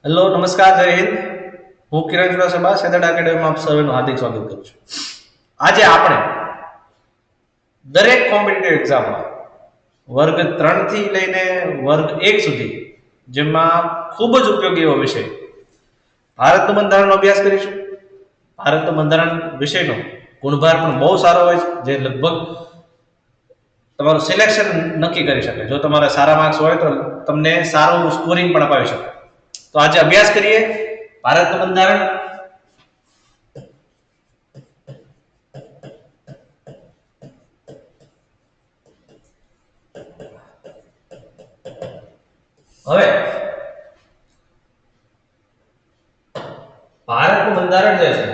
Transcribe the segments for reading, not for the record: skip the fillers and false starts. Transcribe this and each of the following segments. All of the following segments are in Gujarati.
હેલો નમસ્કાર જય હિન્દ. હું કિરણ ચુડાસમા સેદડા એકેડમીમાં આપ સર્વેનું હાર્દિક સ્વાગત કરું છું. આજે આપણે દરેક કોમ્પિટિટિવ એક્ઝામમાં વર્ગ 3 થી લઈને વર્ગ 1 સુધી જેમાં ખૂબ જ ઉપયોગી એવો વિષય ભારતનું બંધારણનો અભ્યાસ કરીશું. ભારતનું બંધારણ વિષયનો ગુણભાર પણ બહુ સારો હોય છે, જે લગભગ તમારું સિલેક્શન નક્કી કરી શકે. જો તમારા સારા માર્ક્સ હોય તો તમને સારું સ્કોરિંગ પણ અપાવી શકે. તો આજે અભ્યાસ કરીએ ભારતનું બંધારણ. હવે ભારતનું બંધારણ જે છે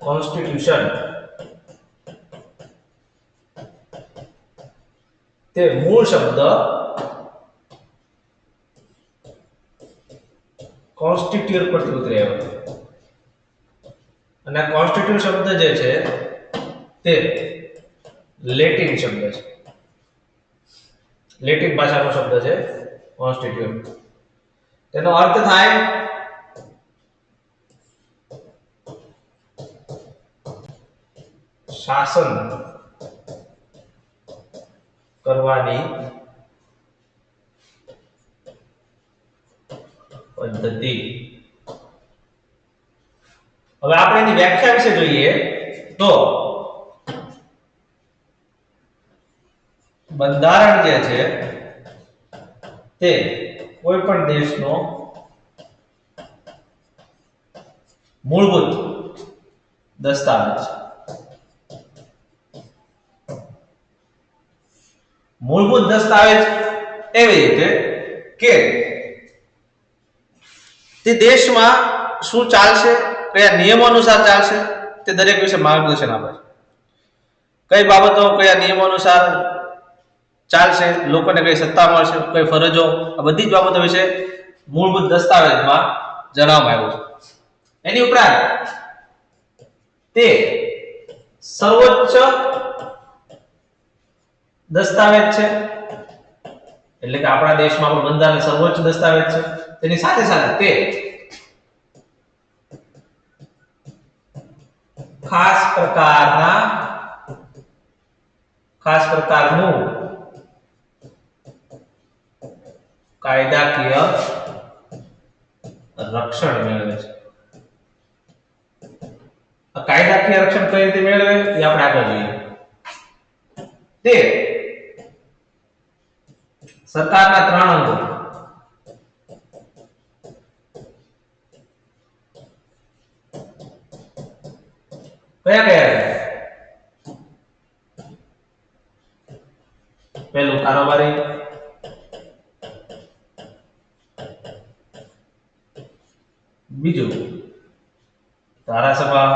કોન્સ્ટિટ્યુશન, તે મૂળ શબ્દ કોન્સ્ટિટ્યુટ પરથી ઉતરી આવ્યો અને કોન્સ્ટિટ્યુટ શબ્દ જે છે તે લેટિન શબ્દ છે. લેટિન ભાષાનો શબ્દ છે કોન્સ્ટિટ્યુટ. તેનો અર્થ થાય શાસન કરવાની પદ્ધતિ. હવે આપણે એની વ્યાખ્યા વિશે જોઈએ તો બંધારણ જે છે તે કોઈ પણ દેશનો મૂળભૂત દસ્તાવેજ છે. મૂળભૂત દસ્તાવેજ એવી રીતે કે તે દેશમાં શું ચાલશે, કયા નિયમો અનુસાર ચાલશે, તે દરેક વિશે માર્ગદર્શન આપે છે. કઈ બાબતો કયા નિયમો અનુસાર ચાલશે, લોકોને કઈ સત્તા મળશે, કઈ ફરજો, આ બધી જ બાબતો વિશે મૂળભૂત દસ્તાવેજમાં જણાવવામાં આવ્યું છે. એની ઉપરાંત તે સર્વોચ્ચ દસ્તાવેજ છે, એટલે કે આપણા દેશમાં પણ બંધારણ સર્વોચ્ચ દસ્તાવેજ છે. તેની સાથે સાથે તે ખાસ પ્રકારનું કાયદાકીય રક્ષણ મેળવે છે. આ કાયદાકીય રક્ષણ કઈ રીતે મેળવે એ આપણે આગળ જોઈએ. તે સરકારના 3 અંગો કયા કયા? પહેલું કારોબારી, બીજું ધારાસભા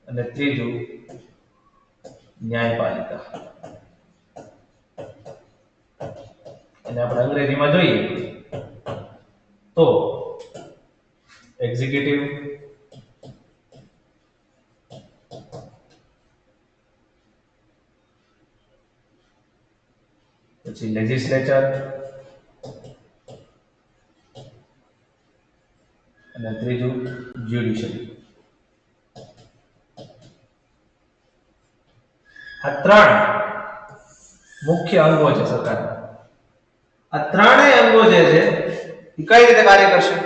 અને ત્રીજું ન્યાયપાલિકા. અને આપણે અંગ્રેજીમાં જોઈએ તો એક્ઝિક્યુટિવ, પછી લેજિસ્લેચર અને ત્રીજું જ્યુડિશિયરી. આ 3 મુખ્ય અંગો છે સરકારના. આ ત્રણેય અંગો જે છે એ કઈ રીતે કાર્ય કરશે?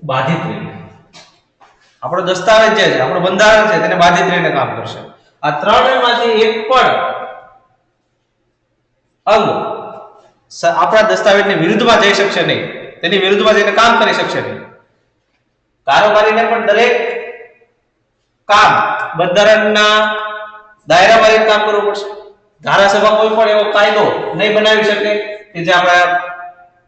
બાધિત રહીને. આપણો દસ્તાવેજ જે છે, આપણું બંધારણ છે, તેને બાધિત રહીને કામ કરશે. આ ત્રણેયમાંથી એક પણ અંગ આપણા દસ્તાવેજની વિરુદ્ધમાં જઈ શકશે નહીં, તેની વિરુદ્ધમાં જઈને કામ કરી શકશે નહીં. કારોબારીને પણ દરેક કામ બંધારણના દાયરામાં કામ કરવું પડશે. ધારાસભા કોઈ પણ એવો કાયદો નહીં બનાવી શકે કે જે આપણા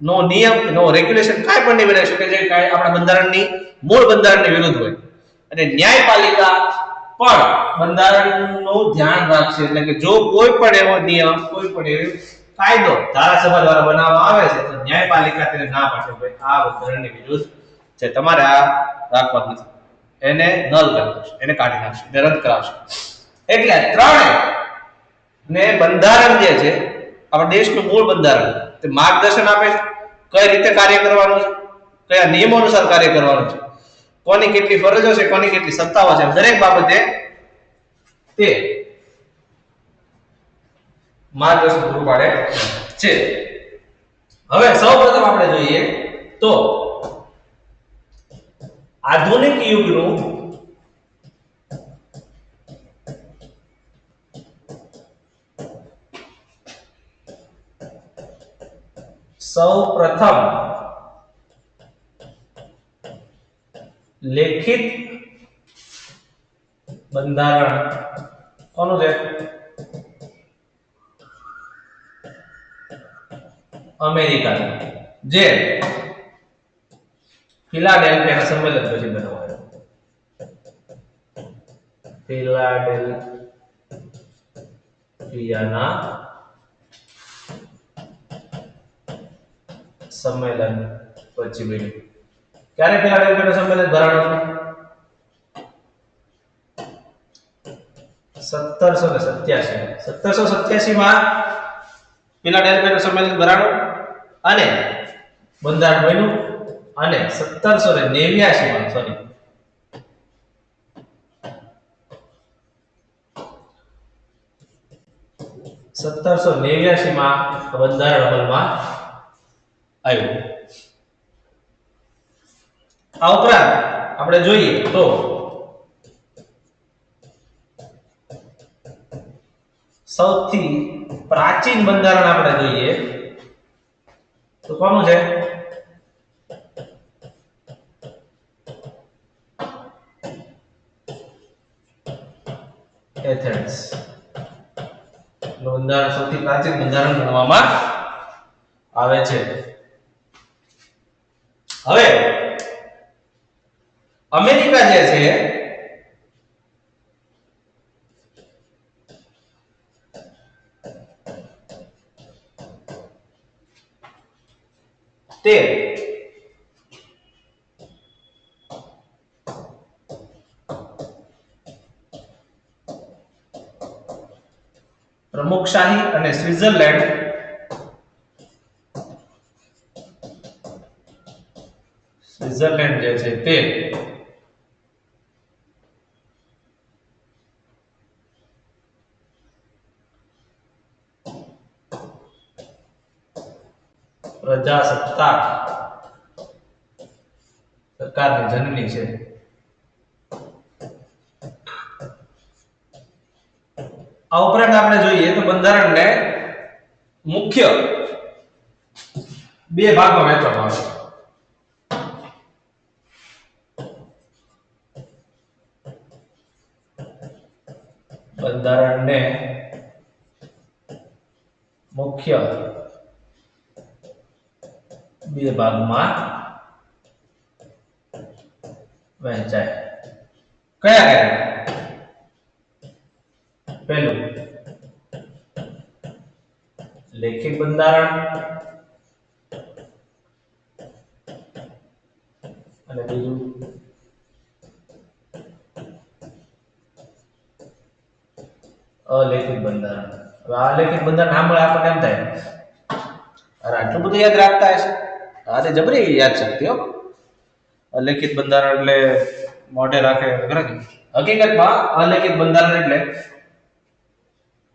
નો નિયમ, નો રેગ્યુલેશન કાંઈ પણ નહીં બનાવી શકે જે આપણા બંધારણની મૂળ બંધારણની વિરુદ્ધ હોય. અને ન્યાયપાલિકા પણ બંધારણનું ધ્યાન રાખશે. એટલે કે જો કોઈ પણ એવો નિયમ, કોઈ પણ એવો કાયદો ધારાસભા દ્વારા બનાવવામાં આવે છે તો ન્યાયપાલિકા તેને ના પાડશે, ભાઈ આ બંધારણની વિરુદ્ધ છે, તમારે આ રાખવાનું નથી. એને નલ કરી નાખશે, એને કાઢી નાખશે, એને રદ કરાવશે. એટલે ત્રણેય ને બંધારણ જે છે આપણા દેશનું મૂળ બંધારણ તે માર્ગદર્શન આપે છે કઈ રીતે કાર્ય કરવાનું છે, કયા નિયમો અનુસાર કાર્ય કરવાનું છે, કોની કેટલી ફરજો છે, કોની કેટલી સત્તાઓ છે, દરેક બાબતે તે માર્ગદર્શન પૂરું પાડે છે. હવે સૌપ્રથમ આપણે જોઈએ તો આધુનિક યુગનું સૌપ્રથમ લેખિત બંધારણ કોનું છે? અમેરિકાનું, જે ફિલાડેલ્ફિયાના સંમેલન પછી બનાવાયું. ફિલાડેલ્ફિયાના સંમેલન પછી બન્યું. ક્યારે ફિલાડેલ્ફિયાનું સંમેલન ભરાણું? 1787 માં ફિલાડેલ્ફિયાનું સંમેલન ભરાણું અને બંધારણ બન્યું. અને 1789 માં સોરી 1789 માં બંધારણ અમલમાં આવ્યું. આ ઉપરાંત આપણે જોઈએ તો સૌથી પ્રાચીન બંધારણ આપણે જોઈએ તો કોનું છે? એથેન્સ બંધારણ સૌથી પ્રાચીન બંધારણ ગણવામાં આવે છે. હવે અમેરિકા જે છે તે પ્રમુખશાહી અને સ્વિટ્ઝરલેન્ડ જે છે તે પ્રજાસત્તાક સરકારની જનની છે. આ ઉપરાંત આપણે જોઈએ તો બંધારણને મુખ્ય બે ભાગમાં વહેંચવામાં આવે છે. બંધારણને મુખ્ય બે ભાગમાં વહેંચાય. કયા કયા? પહેલું લેખિત બંધારણ અને બીજું અલેખિત બંધારણ. હવે આ લેખિત બંધારણ સાંભળે આપણને એમ થાય અરે આટલું બધું યાદ રાખતા હશે. આ તે જબરી યાદ શક્તિ હો. અલેખિત બંધારણ એટલે મોઢે રાખે ખરા. હકીકતમાં અલેખિત બંધારણ એટલે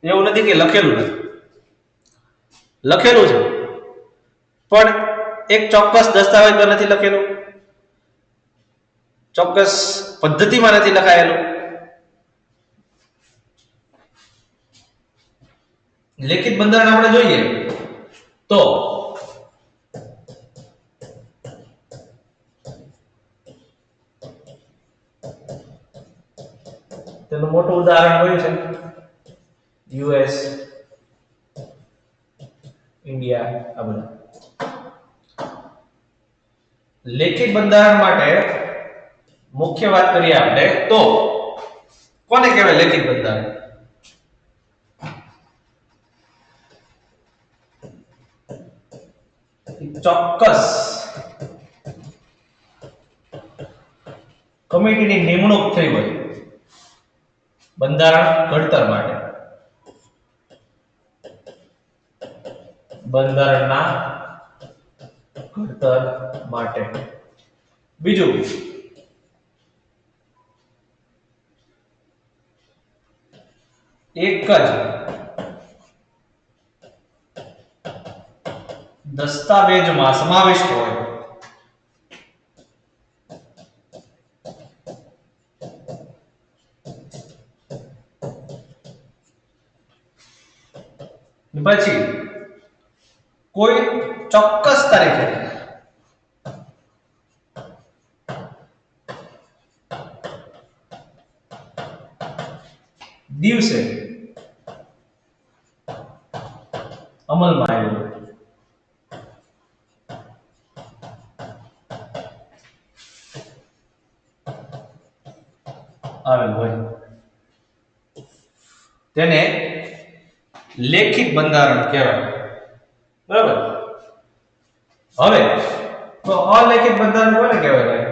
એવું નથી કે લખેલું નથી, લખેલું છે પણ એક ચોક્કસ દસ્તાવેજ પર નથી લખેલું, ચોક્કસ પદ્ધતિમાં નથી લખાયેલું. લેખિત બંધારણ આપણે જોઈએ તો તેનું મોટું ઉદાહરણ કયું છે? યુએસ, ઇન્ડિયા, આ બધા. લેખિત બંધારણ માટે મુખ્ય વાત કરીએ આપણે તો કોને કહેવાય લેખિત બંધારણ? ચોક્કસ કમિટીની નિમણૂક થઈ હોય બંધારણ ઘડતર માટે. બંધારણના ઘડતર માટે. બીજું, એક જ દસ્તાવેજમાં સમાવિષ્ટ હોય પછી કોઈ ચોક્કસ તારીખે દિવસે અમલમાં આવેલું હોય તેને લેખિત બંધારણ કહેવાય. બરાબર. હવે તો અલેખિત બંધારણ કોને કહેવાય ભાઈ?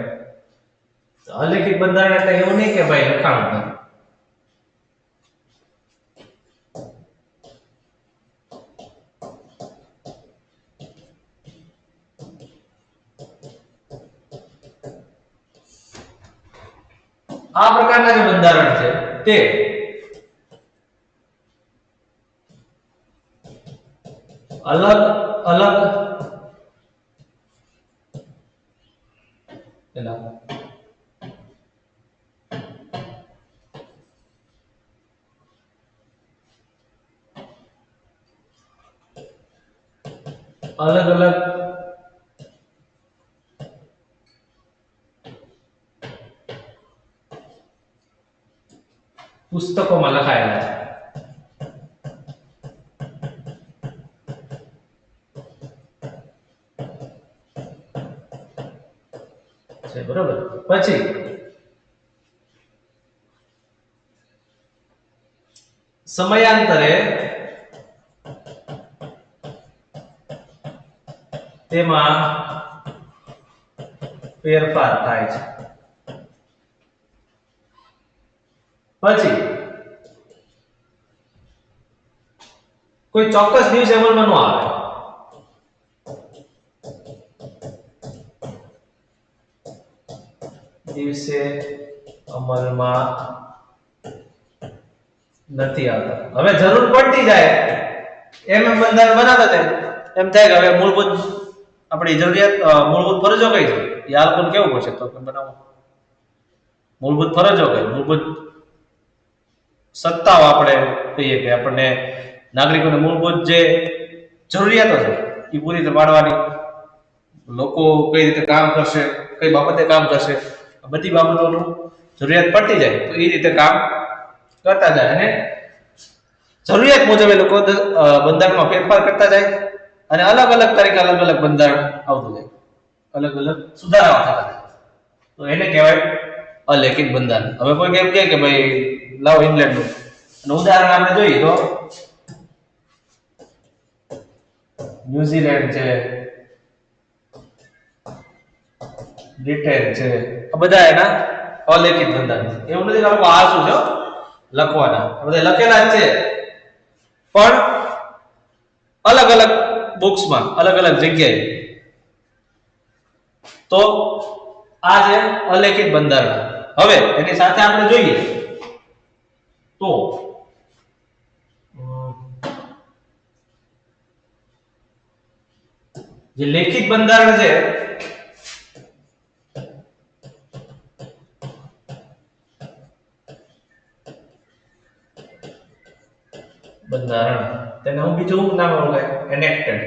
અલેખિત બંધારણ એટલે એવું નહીં કે ભાઈ લખાણું નથી. આ પ્રકારના જે બંધારણ છે તે અલગ અલગ અલગ અલગ પુસ્તકોમાં લખાયેલા છે. બરોબર. પછી સમયાંતરે તેમાં ફેરફાર થાય છે. પછી કોઈ ચોક્કસ દિવસે અમલમાં ન આવે. દિવસે અમલમાં નથી આવતા. હવે જરૂર પડતી જાય એમ બંધારણ બનાવતા જાય એમ થાય કે હવે મૂળભૂત આપણી જરૂરિયાત મૂળભૂત ફરજો કઈ છે એ આ લોકોને કેવું પડશે તો બનાવો. મૂળભૂત ફરજો કઈ, મૂળભૂત સત્તાઓ આપણે કહીએ કે આપણને નાગરિકોને મૂળભૂત જે જરૂરિયાતો છે એ પૂરી રીતે પાડવાની. લોકો કઈ રીતે કામ કરશે, કઈ બાબતે કામ કરશે, બધી બાબતોનું જરૂરિયાત પડતી જાય તો એ રીતે કામ કરતા જાય અને જરૂરિયાત મુજબ એ લોકો બંધારણમાં ફેરફાર કરતા જાય અને અલગ અલગ તારીખે અલગ અલગ બંધારણ આવતું જાય, અલગ અલગ સુધારાઓ થતા જાય. તો એને કહેવાય અલેખિત બંધારણ. હવે કોઈ કેમ કે ભાઈ લાવો ઇંગ્લેન્ડનું ઉદાહરણ આપણે જોઈએ તો ન્યુઝીલેન્ડ છે, બ્રિટેન છે, આ બધા એના અલેખિત બંધારણ છે. એવું નથી કે લોકો આ શું છે લખવાના, બધા લખેલા જ છે પણ અલગ અલગ બુક્સમાં અલગ અલગ જગ્યાએ. તો આ છે અલેખિત બંધારણ. હવે એની સાથે આપણે જોઈએ તો જે લેખિત બંધારણ છે બંધારણ તેને હું બીજું નામ ઓળખાય એનેક્ટેડ.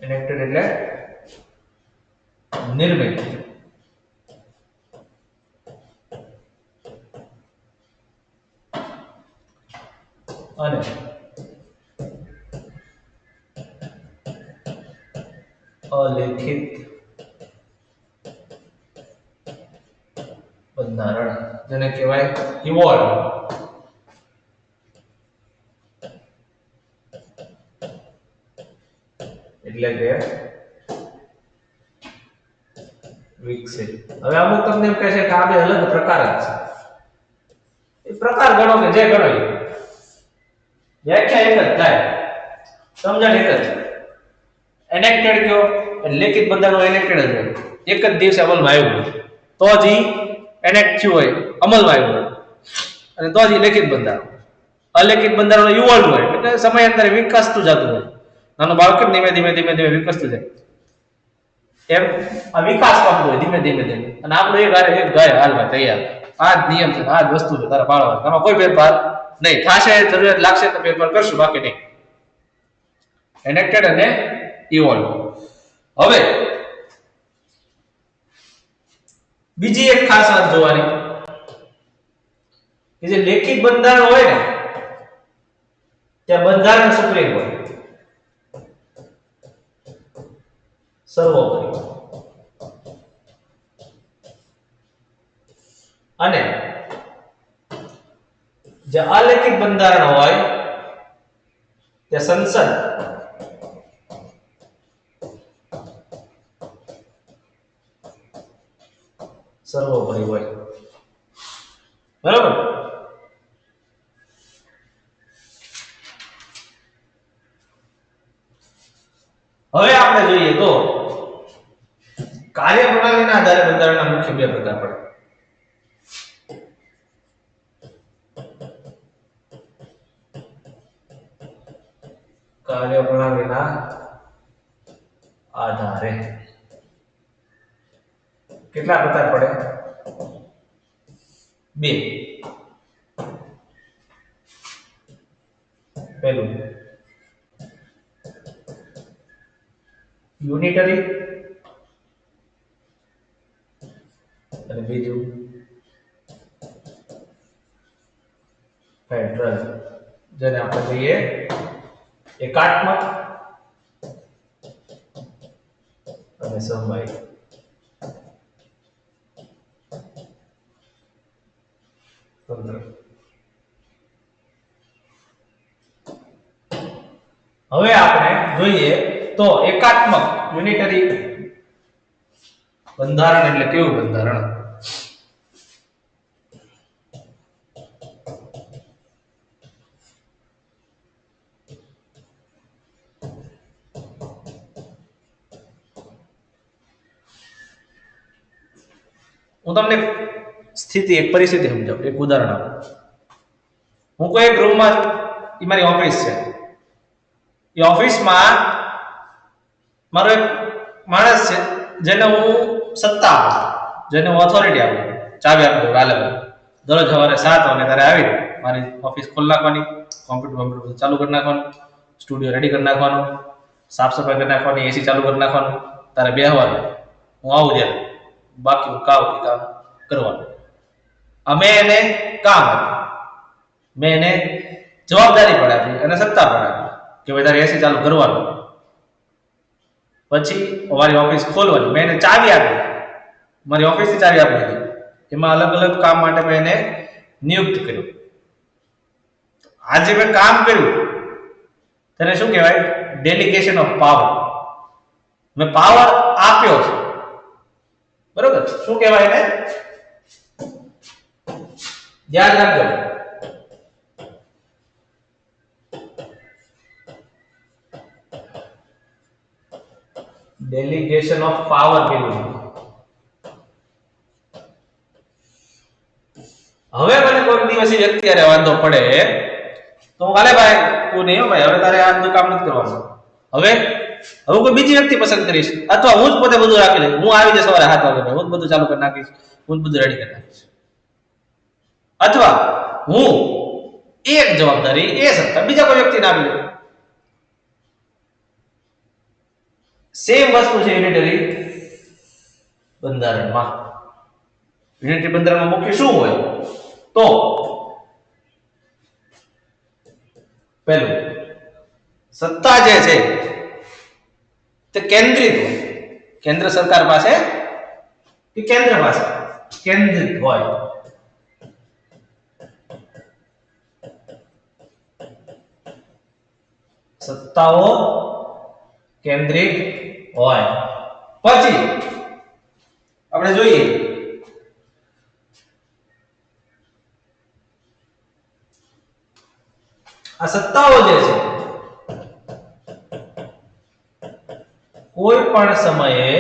એનેક્ટેડ એટલે નિર્મિત. અને અલેખિત બંધારણ જેને કહેવાય ઇવોલ્વ. એટલે કે વિકસે. હવે અમુક તમને એમ કહે છે કે આ બે અલગ પ્રકાર જ છે. એ પ્રકાર ગણો કે જે ગણો એ વ્યાખ્યા એક જ થાય, સમજણ એક જ. એનેક્ટેડ કયો લેખિત બંધારણ એનેક્ટેડ જ હોય, એક જ દિવસે અમલમાં આવ્યું તો જ એનેક્ટ થયું હોય, અમલમાં આવ્યું હોય, અને તો જ લેખિત બંધારણ. અલેખિત બંધારણ યુવલ હોય એટલે સમયાંતરે વિકસતું જતું હોય. નાનું બાળક ધીમે ધીમે ધીમે ધીમે વિકસતું જાય, એમ આ વિકાસ પામતું હોય ધીમે ધીમે ધીમે. અને આપણું એક ગાય હાલવા તૈયાર, આ જ નિયમ છે, આ જ વસ્તુ છે, તારા પાળવા, આમાં કોઈ ફેરફાર નહીં થશે. જરૂરિયાત લાગશે તો ફેરફાર કરશું, બાકી નહીં. એનેક્ટેડ અને ઇવોલ્વ. હવે બીજી એક ખાસ વાત જોવાની કે જે લેખિત બંધારણ હોય ને ત્યાં બંધારણ સુપ્રીમ હોય, સર્વોપરી. અને જે અલેખિત બંધારણ હોય તે સંસદ સર્વોપરી હોય. બરાબર. હવે આપણે જોઈએ તો કાર્યપ્રણાલીના આધારે બંધારણના મુખ્ય બે પ્રકાર પડે. કાર્યપ્રણાલીના આધારે કેટલા પ્રકાર પડે? બે. પહેલું યુનિટરી અને બીજું ફેડરલ, જેને આપણે કહીએ એકાત્મક અને સમવાયી. હવે આપણે જોઈએ તો એકાત્મક યુનિટરી બંધારણ એટલે કેવું બંધારણ? હું તમને સ્થિતિ, એક પરિસ્થિતિ સમજાવું, એક ઉદાહરણ આપું. હું કોઈ એક રૂમમાં, એ મારી ઓફિસ છે, એ ઓફિસમાં મારો એક માણસ છે જેને હું સત્તા આપું, જેને હું ઓથોરિટી આપું, ચાવી આપી દઉં. હાલે દરરોજ સવારે 7 વાગે તારે આવી મારી ઓફિસ ખોલી નાખવાની, કોમ્પ્યુટર ચાલુ કરી નાખવાનું, સ્ટુડિયો રેડી કરી નાખવાનું, સાફ સફાઈ કરી નાખવાની, એસી ચાલુ કરી નાખવાનું, તારે બેહવાનું. હું આવું ત્યારે બાકી હું કામ કરવાનું. અમે એને કામ આપ્યું, મેં એને જવાબદારી પણ આપી અને સત્તા પણ આપી કે ભાઈ તારે એસી ચાલુ કરવાનું. પછી મારી ઓફિસ ખોલવાની, મેં એને ચાવી આપી, મારી ઓફિસની ચાવી આપી દીધી. એમાં અલગ અલગ કામ માટે મેં એને નિયુક્ત કર્યું. આજે મેં કામ કર્યું તેને શું કહેવાય? Delegation of power. મેં પાવર આપ્યો છે, બરોબર? શું કહેવાય એને? યાદ રાખજો, ડેલિગેશન ઓફ પાવર કહેવું. હવે મને કોઈ દિવસ વ્યક્તિ અરે વાંધો પડે તો હું કાલે ભાઈ તું નહીં હો ભાઈ, હવે તારે આ કામ નથી કરવાનું. હવે કોઈ બીજી વ્યક્તિ પસંદ કરીશ, અથવા હું જ પોતે બધું રાખી લઈશ. હું આવી જઈશ સવારે 7 વાગે, હું જ બધું ચાલુ કરી નાખીશ, હું જ બધું રેડી કરી નાખીશ. અથવા હું એક જવાબદારી એ સત્તા બીજા કોઈ વ્યક્તિને આપી દઉં. સેમ વસ્તુ છે યુનિટરી બંધારણમાં. યુનિટરી બંધારણમાં મુખ્ય શું હોય? તો પહેલું, સત્તા જે છે તે કેન્દ્રિત હોય, કેન્દ્ર સરકાર પાસે કે કેન્દ્ર પાસે કેન્દ્રિત હોય. સત્તાઓ કેન્દ્રિત હોય. પછી આપણે જોઈએ આ સત્તાઓ જે છે કોઈ પણ સમયે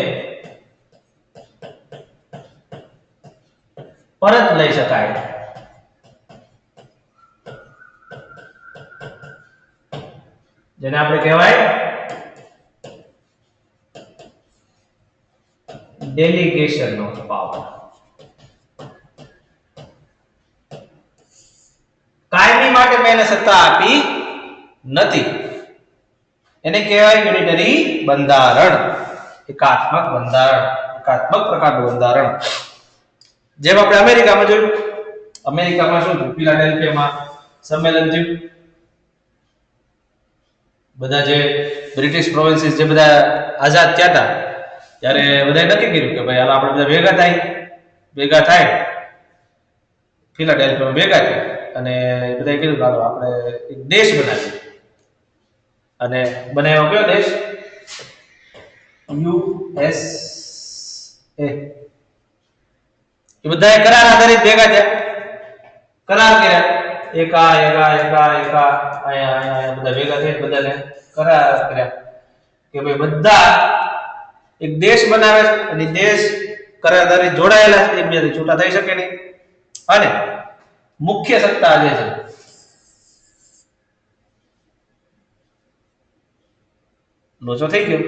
પરત લઈ શકાય જેને આપણે કહેવાય ડેલિગેશન ઓફ પાવર. કાયમી માટે મેં એને સત્તા આપી નથી એને કહેવાય યુનિટરી બંધારણ, એકાત્મક બંધારણ, એકાત્મક પ્રકારનું બંધારણ. જેમ આપણે અમેરિકામાં જોયું, અમેરિકામાં શું થયું, ફિલાડેલ્ફિયામાં સંમેલન થયું, બધા જે બ્રિટિશ પ્રોવિન્સીસ જે બધા આઝાદ થયા હતા ત્યારે બધાએ નક્કી કર્યું કે ભાઈ હાલ આપણે બધા ભેગા થાય ફિલાડેલ્ફિયામાં ભેગા થયા અને બધાએ કીધું ચાલો આપણે એક દેશ બનાવીએ. અને બનાવ્યો કયો દેશ? USA. એ બધાએ કરાર આધારિત ભેગા થયા, કરાર કર્યા, એકા અહીંયા બધા ભેગા થઈ બધાને કરાર કર્યા કે ભાઈ બધા એક દેશ બનાવે અને દેશ કરાર આધારિત જોડાયેલા છે, એકબીજાથી છૂટા થઈ શકે નહીં અને મુખ્ય સત્તા જે છે લોચો થઈ ગયો.